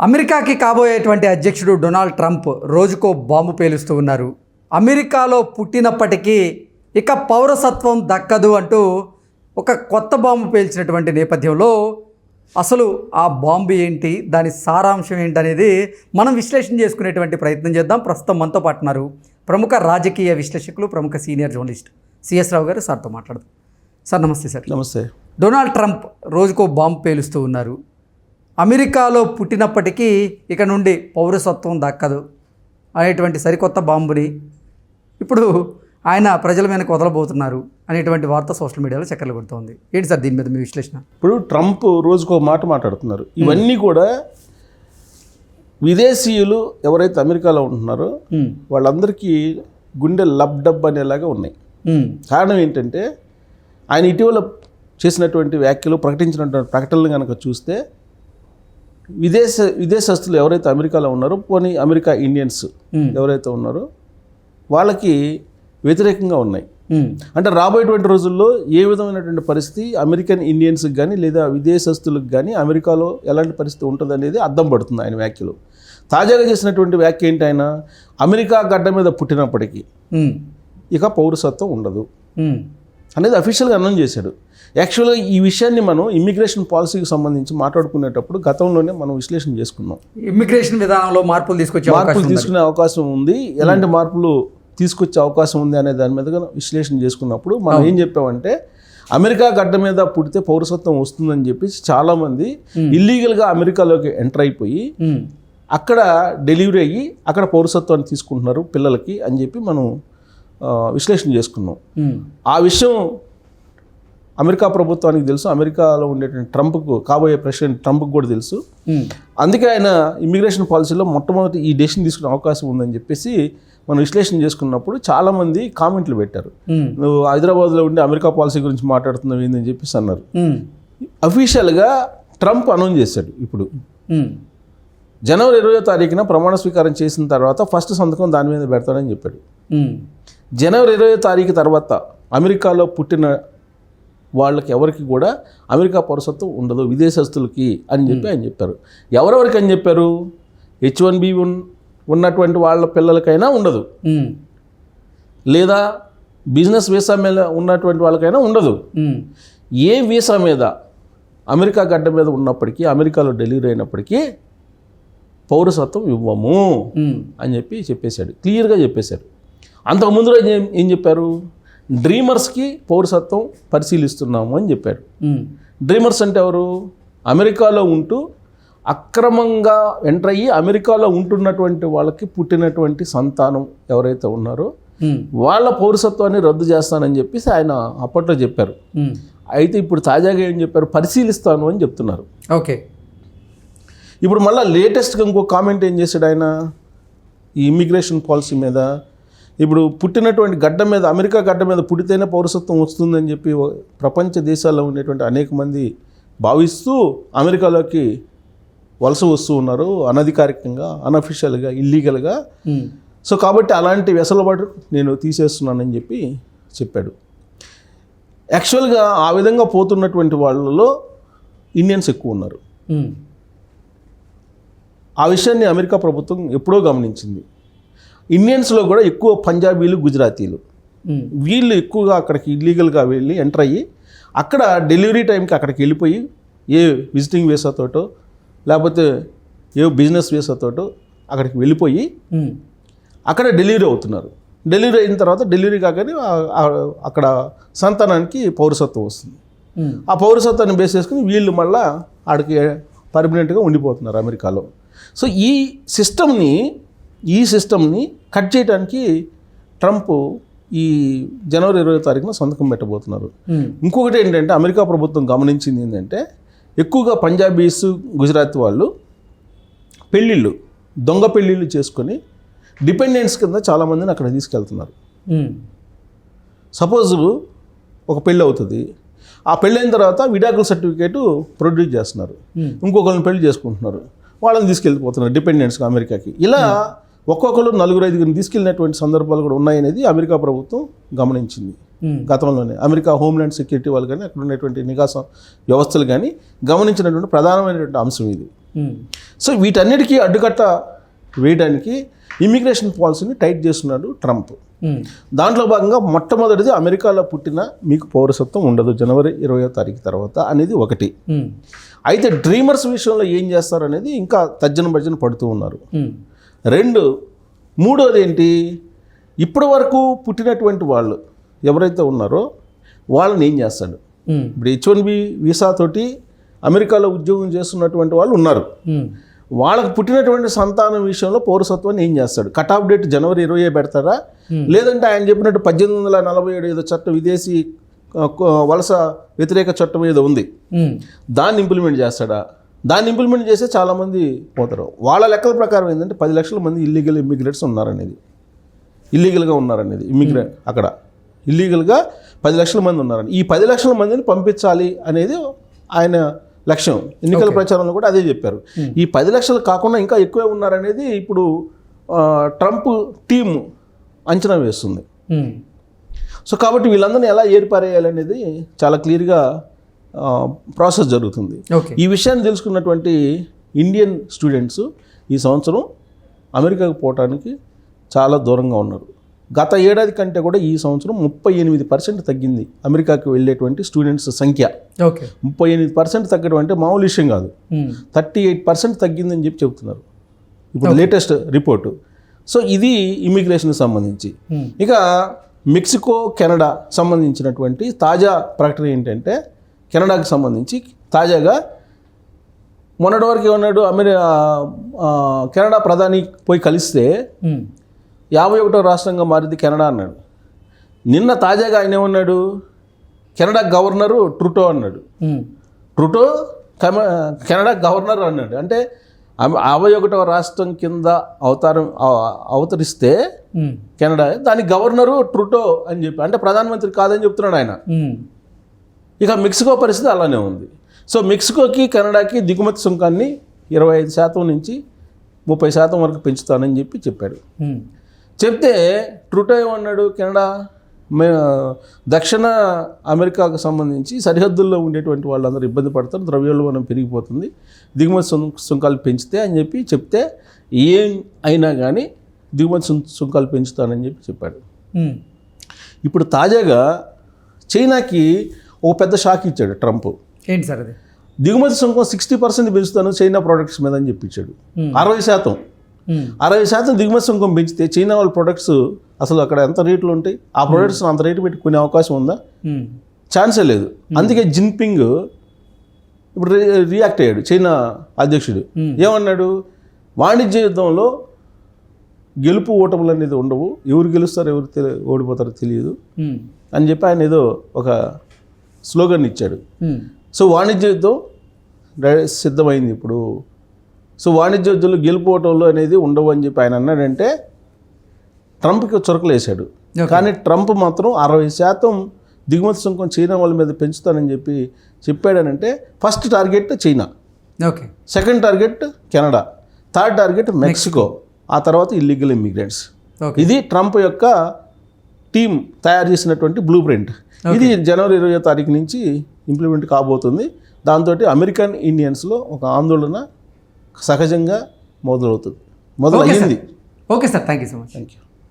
అమెరికాకి కాబోయేటువంటి అధ్యక్షుడు Donald Trump రోజుకో బాంబు పేలుస్తూ ఉన్నారు. అమెరికాలో పుట్టినప్పటికీ ఇక పౌరసత్వం దక్కదు అంటూ ఒక కొత్త బాంబు పేల్చినటువంటి నేపథ్యంలో అసలు ఆ బాంబు ఏంటి, దాని సారాంశం ఏంటనేది మనం విశ్లేషణ చేసుకునేటువంటి ప్రయత్నం చేద్దాం. ప్రస్తుతం మనతో పాటున్నారు ప్రముఖ రాజకీయ విశ్లేషకులు, ప్రముఖ సీనియర్ జర్నలిస్ట్ సిఎస్ రావు గారు. సార్తో మాట్లాడదాం. సార్ నమస్తే. సార్ నమస్తే. డొనాల్డ్ ట్రంప్ రోజుకో బాంబు పేలుస్తూ ఉన్నారు. అమెరికాలో పుట్టినప్పటికీ ఇక నుండి పౌరసత్వం దక్కదు అనేటువంటి సరికొత్త బాంబుని ఇప్పుడు ఆయన ప్రజల మీదకి వదలబోతున్నారు అనేటువంటి వార్త సోషల్ మీడియాలో చక్కర్లు కొడుతోంది. ఏంటి సార్ దీని మీద మీ విశ్లేషణ? ఇప్పుడు ట్రంప్ రోజుకో మాట మాట్లాడుతున్నారు. ఇవన్నీ కూడా విదేశీయులు ఎవరైతే అమెరికాలో ఉంటున్నారో వాళ్ళందరికీ గుండె లబ్డబ్ అనేలాగా ఉన్నాయి. కారణం ఏంటంటే ఆయన ఇటీవల చేసినటువంటి వ్యాఖ్యలు, ప్రకటించినటువంటి ప్రకటనలు కనుక చూస్తే విదేశస్తులు ఎవరైతే అమెరికాలో ఉన్నారో, పోనీ అమెరికా ఇండియన్స్ ఎవరైతే ఉన్నారో వాళ్ళకి వ్యతిరేకంగా ఉన్నాయి. అంటే రాబోయేటువంటి రోజుల్లో ఏ విధమైనటువంటి పరిస్థితి అమెరికన్ ఇండియన్స్కి కానీ లేదా విదేశస్తులకు కానీ అమెరికాలో ఎలాంటి పరిస్థితి ఉంటుంది అనేది అర్థం పడుతుంది ఆయన వ్యాఖ్యలు. తాజాగా చేసినటువంటి వ్యాఖ్య ఏంటి, ఆయన అమెరికా గడ్డ మీద పుట్టినప్పటికీ ఇక పౌరసత్వం ఉండదు అనేది అఫీషియల్గా అనౌన్స్ చేశాడు. యాక్చువల్గా ఈ విషయాన్ని మనం ఇమ్మిగ్రేషన్ పాలసీకి సంబంధించి మాట్లాడుకునేటప్పుడు గతంలోనే మనం విశ్లేషణ చేసుకున్నాం. ఇమ్మిగ్రేషన్ విధానంలో మార్పులు తీసుకునే అవకాశం ఉంది, ఎలాంటి మార్పులు తీసుకొచ్చే అవకాశం ఉంది అనే దాని మీద విశ్లేషణ చేసుకున్నప్పుడు మనం ఏం చెప్పామంటే, అమెరికా గడ్డ మీద పుడితే పౌరసత్వం వస్తుందని చెప్పేసి చాలామంది ఇల్లీగల్గా అమెరికాలోకి ఎంటర్ అయిపోయి అక్కడ డెలివరీ అయ్యి అక్కడ పౌరసత్వాన్ని తీసుకుంటున్నారు పిల్లలకి అని చెప్పి మనం విశ్లేషణ చేసుకున్నాం. ఆ విషయం అమెరికా ప్రభుత్వానికి తెలుసు, అమెరికాలో ఉండేటువంటి ట్రంప్కు, కాబోయే ప్రెసిడెంట్ ట్రంప్కి కూడా తెలుసు. అందుకే ఆయన ఇమ్మిగ్రేషన్ పాలసీలో మొట్టమొదటి ఈ డెసిషన్ తీసుకునే అవకాశం ఉందని చెప్పేసి మనం విశ్లేషణ చేసుకున్నప్పుడు చాలామంది కామెంట్లు పెట్టారు. నువ్వు హైదరాబాద్లో ఉండి అమెరికా పాలసీ గురించి మాట్లాడుతున్నావు ఏందని చెప్పేసి అన్నారు. అఫీషియల్గా ట్రంప్ అనౌన్స్ చేశాడు. ఇప్పుడు జనవరి 20వ తారీఖున ప్రమాణ స్వీకారం చేసిన తర్వాత ఫస్ట్ సంతకం దాని మీద పెడతాడని చెప్పాడు. జనవరి 20వ తారీఖు తర్వాత అమెరికాలో పుట్టిన వాళ్ళకి ఎవరికి కూడా అమెరికా పౌరసత్వం ఉండదు విదేశస్తులకి అని చెప్పి ఆయన చెప్పారు. ఎవరెవరికి అని చెప్పారు? H1B ఉన్నటువంటి వాళ్ళ పిల్లలకైనా ఉండదు, లేదా బిజినెస్ వీసా మీద ఉన్నటువంటి వాళ్ళకైనా ఉండదు. ఏ వీసా మీద అమెరికా గడ్డ మీద ఉన్నప్పటికీ, అమెరికాలో డెలివరీ అయినప్పటికీ పౌరసత్వం ఇవ్వము అని చెప్పి చెప్పేశాడు, క్లియర్గా చెప్పేశాడు. అంతకుముందు ఏం చెప్పారు? డ్రీమర్స్కి పౌరసత్వం పరిశీలిస్తున్నాము అని చెప్పాడు. డ్రీమర్స్ అంటే ఎవరు? అమెరికాలో ఉంటూ అక్రమంగా ఎంటర్ అయ్యి అమెరికాలో ఉంటున్నటువంటి వాళ్ళకి పుట్టినటువంటి సంతానం ఎవరైతే ఉన్నారో వాళ్ళ పౌరసత్వాన్ని రద్దు చేస్తానని చెప్పేసి ఆయన అప్పట్లో చెప్పారు. అయితే ఇప్పుడు తాజాగా ఏం చెప్పారు? పరిశీలిస్తాను అని చెప్తున్నారు. ఓకే. ఇప్పుడు మళ్ళీ లేటెస్ట్గా ఇంకో కామెంట్ ఏం చేశాడు ఆయన ఈ ఇమ్మిగ్రేషన్ పాలసీ మీద? ఇప్పుడు పుట్టినటువంటి గడ్డ మీద, అమెరికా గడ్డ మీద పుడితేనే పౌరసత్వం వస్తుందని చెప్పి ప్రపంచ దేశాల్లో ఉండేటువంటి అనేక మంది భావిస్తూ అమెరికాలోకి వలస వస్తూ ఉన్నారు, అనధికారికంగా, అనఫిషియల్గా, ఇల్లీగల్గా. సో కాబట్టి అలాంటి వెసులుబాటు నేను తీసేస్తున్నానని చెప్పి చెప్పాడు. యాక్చువల్గా ఆ విధంగా పోతున్నటువంటి వాళ్ళలో ఇండియన్స్ ఎక్కువ ఉన్నారు. ఆ విషయాన్ని అమెరికా ప్రభుత్వం ఎప్పుడో గమనించింది. ఇండియన్స్లో కూడా ఎక్కువ పంజాబీలు, గుజరాతీలు, వీళ్ళు ఎక్కువగా అక్కడికి ఇల్లీగల్గా వెళ్ళి ఎంటర్ అయ్యి అక్కడ డెలివరీ టైంకి అక్కడికి వెళ్ళిపోయి ఏ విజిటింగ్ వీసాతోటో లేకపోతే ఏ బిజినెస్ వీసాతోటో అక్కడికి వెళ్ళిపోయి అక్కడ డెలివరీ అవుతున్నారు. డెలివరీ అయిన తర్వాత డెలివరీ కాగానే అక్కడ సంతానానికి పౌరసత్వం వస్తుంది. ఆ పౌరసత్వాన్ని బేస్ చేసుకుని వీళ్ళు మళ్ళీ ఆడికి పర్మనెంట్గా ఉండిపోతున్నారు అమెరికాలో. సో ఈ సిస్టమ్ని కట్ చేయడానికి ట్రంప్ ఈ జనవరి 20వ తారీఖున సంతకం పెట్టబోతున్నారు. ఇంకొకటి ఏంటంటే అమెరికా ప్రభుత్వం గమనించింది ఏంటంటే, ఎక్కువగా పంజాబీస్, గుజరాతీ వాళ్ళు దొంగ పెళ్ళిళ్ళు చేసుకొని డిపెండెంట్స్ కింద చాలామందిని అక్కడ తీసుకెళ్తున్నారు. సపోజ్ ఒక పెళ్ళి అవుతుంది, ఆ పెళ్ళైన తర్వాత విడాకుల సర్టిఫికేటు ప్రొడ్యూస్ చేస్తున్నారు, ఇంకొకరిని పెళ్లి చేసుకుంటున్నారు, వాళ్ళని తీసుకెళ్ళిపోతున్నారు డిపెండెంట్స్గా అమెరికాకి. ఇలా ఒక్కొక్కరు 4-5 తీసుకెళ్ళినటువంటి సందర్భాలు కూడా ఉన్నాయనేది అమెరికా ప్రభుత్వం గమనించింది గతంలోనే. అమెరికా హోమ్ల్యాండ్ సెక్యూరిటీ వాళ్ళు కానీ అక్కడ ఉన్నటువంటి నిఘా వ్యవస్థలు కానీ గమనించినటువంటి ప్రధానమైనటువంటి అంశం ఇది. సో వీటన్నిటికీ అడ్డుకట్ట వేయడానికి ఇమిగ్రేషన్ పాలసీని టైట్ చేస్తున్నాడు ట్రంప్. దాంట్లో భాగంగా మొట్టమొదటిది అమెరికాలో పుట్టిన మీకు పౌరసత్వం ఉండదు జనవరి 20వ తారీఖు తర్వాత అనేది ఒకటి. అయితే డ్రీమర్స్ విషయంలో ఏం చేస్తారు అనేది ఇంకా తర్జన భర్జన పడుతూ ఉన్నారు. మూడోది ఏంటి, ఇప్పటి వరకు పుట్టినటువంటి వాళ్ళు ఎవరైతే ఉన్నారో వాళ్ళని ఏం చేస్తాడు. ఇప్పుడు H1B వీసా తోటి అమెరికాలో ఉద్యోగం చేస్తున్నటువంటి వాళ్ళు ఉన్నారు. వాళ్ళకు పుట్టినటువంటి సంతానం విషయంలో పౌరసత్వాన్ని ఏం చేస్తాడు. కట్ ఆఫ్ డేట్ జనవరి 20 పెడతారా, లేదంటే ఆయన చెప్పినట్టు 1847 ఏదో చట్టం, విదేశీ వలస వ్యతిరేక చట్టం ఏదో ఉంది, దాన్ని ఇంప్లిమెంట్ చేస్తాడా. దాన్ని ఇంప్లిమెంట్ చేస్తే చాలామంది పోతారు. వాళ్ళ లెక్కల ప్రకారం ఏంటంటే 10 లక్షల మంది ఇల్లీగల్ ఇమ్మిగ్రేట్స్ ఉన్నారనేది, ఇల్లీగల్గా ఉన్నారనేది అక్కడ ఇల్లీగల్గా 10 లక్షల మంది ఉన్నారని. ఈ 10 లక్షల మందిని పంపించాలి అనేది ఆయన లక్ష్యం. ఎన్నికల ప్రచారంలో కూడా అదే చెప్పారు. ఈ 10 లక్షలు కాకుండా ఇంకా ఎక్కువే ఉన్నారనేది ఇప్పుడు ట్రంప్ టీం అంచనా వేస్తుంది. సో కాబట్టి వీళ్ళందరినీ ఎలా ఏర్పారేయాలనేది చాలా క్లియర్గా ప్రాసెస్ జరుగుతుంది. ఈ విషయాన్ని తెలుసుకున్నటువంటి ఇండియన్ స్టూడెంట్స్ ఈ సంవత్సరం అమెరికాకు పోవడానికి చాలా దూరంగా ఉన్నారు. గత ఏడాది కంటే కూడా ఈ సంవత్సరం 38% తగ్గింది అమెరికాకి వెళ్ళేటువంటి స్టూడెంట్స్ సంఖ్య. 38% తగ్గడం అంటే మామూలు విషయం కాదు. 38% తగ్గిందని చెప్పి చెబుతున్నారు ఇప్పుడు లేటెస్ట్ రిపోర్టు. సో ఇది ఇమిగ్రేషన్కి సంబంధించి. ఇక మెక్సికో, కెనడా సంబంధించినటువంటి తాజా ప్రకటన ఏంటంటే, కెనడాకి సంబంధించి తాజాగా మొన్నటి వరకు ఏమన్నాడు, కెనడా ప్రధాని పోయి కలిస్తే 51వ రాష్ట్రంగా మారింది కెనడా అన్నాడు. నిన్న తాజాగా ఆయన ఏమన్నాడు, కెనడా గవర్నరు ట్రూటో అన్నాడు. ట్రూటో కెనడా గవర్నర్ అన్నాడు. అంటే 51వ రాష్ట్రం కింద అవతరిస్తే కెనడా, దాని గవర్నరు ట్రూటో అని చెప్పి, అంటే ప్రధానమంత్రి కాదని చెప్తున్నాడు ఆయన. ఇక మెక్సికో పరిస్థితి అలానే ఉంది. సో మెక్సికోకి కెనడాకి దిగుమతి సుంకాన్ని 25% నుంచి 30% వరకు పెంచుతానని చెప్పి చెప్పాడు. చెప్తే ట్రూటో ఏమన్నాడు, కెనడా దక్షిణ అమెరికాకు సంబంధించి సరిహద్దుల్లో ఉండేటువంటి వాళ్ళందరూ ఇబ్బంది పడతారు, ద్రవ్యోల్బణం పెరిగిపోతుంది, దిగుమతి సుంకాలు పెంచితే అని చెప్పి చెప్తే, ఏం అయినా కానీ దిగుమతి సుంకాలు పెంచుతానని చెప్పి చెప్పాడు. ఇప్పుడు తాజాగా చైనాకి ఒక పెద్ద షాక్ ఇచ్చాడు ట్రంప్. ఏంటి సార్ అది? దిగుమతి సుంకం 60% పెంచుతాను చైనా ప్రోడక్ట్స్ మీద అని చెప్పించాడు. 60% దిగుమతి సుంకం పెంచితే చైనా వాళ్ళ ప్రొడక్ట్స్ అసలు అక్కడ ఎంత రేట్లు ఉంటాయి, ఆ ప్రొడక్ట్స్ అంత రేటు పెట్టి కొనే అవకాశం ఉందా? ఛాన్సే లేదు. అందుకే జిన్పింగ్ ఇప్పుడు రియాక్ట్ అయ్యాడు, చైనా అధ్యక్షుడు. ఏమన్నాడు, వాణిజ్య యుద్ధంలో గెలుపు ఓటములు అనేది ఉండవు, ఎవరు గెలుస్తారో ఎవరు ఓడిపోతారో తెలియదు అని చెప్పి ఆయన ఏదో ఒక స్లోగన్ ఇచ్చాడు. సో వాణిజ్య యుద్ధం సిద్ధమైంది ఇప్పుడు. సో వాణిజ్య యుద్ధంలో గెలుపోవటంలో అనేది ఉండవు అని చెప్పి ఆయన అన్నాడంటే ట్రంప్కి చురకలు వేశాడు. కానీ ట్రంప్ మాత్రం 60% దిగుమతి సుంకం చైనా వాళ్ళ మీద పెంచుతానని చెప్పి చెప్పాడనంటే, first target China, second target Canada, third target Mexico, ఆ తర్వాత ఇల్లీగల్ ఇమ్మిగ్రెంట్స్. ఇది ట్రంప్ యొక్క టీం తయారు చేసినటువంటి బ్లూ ప్రింట్. ఇది జనవరి 20వ తారీఖు నుంచి ఇంప్లిమెంట్ కాబోతుంది. దాంతో అమెరికన్ ఇండియన్స్లో ఒక ఆందోళన సహజంగా మొదలవుతుంది, మొదలైంది. Okay sir, thank you so much. Thank you.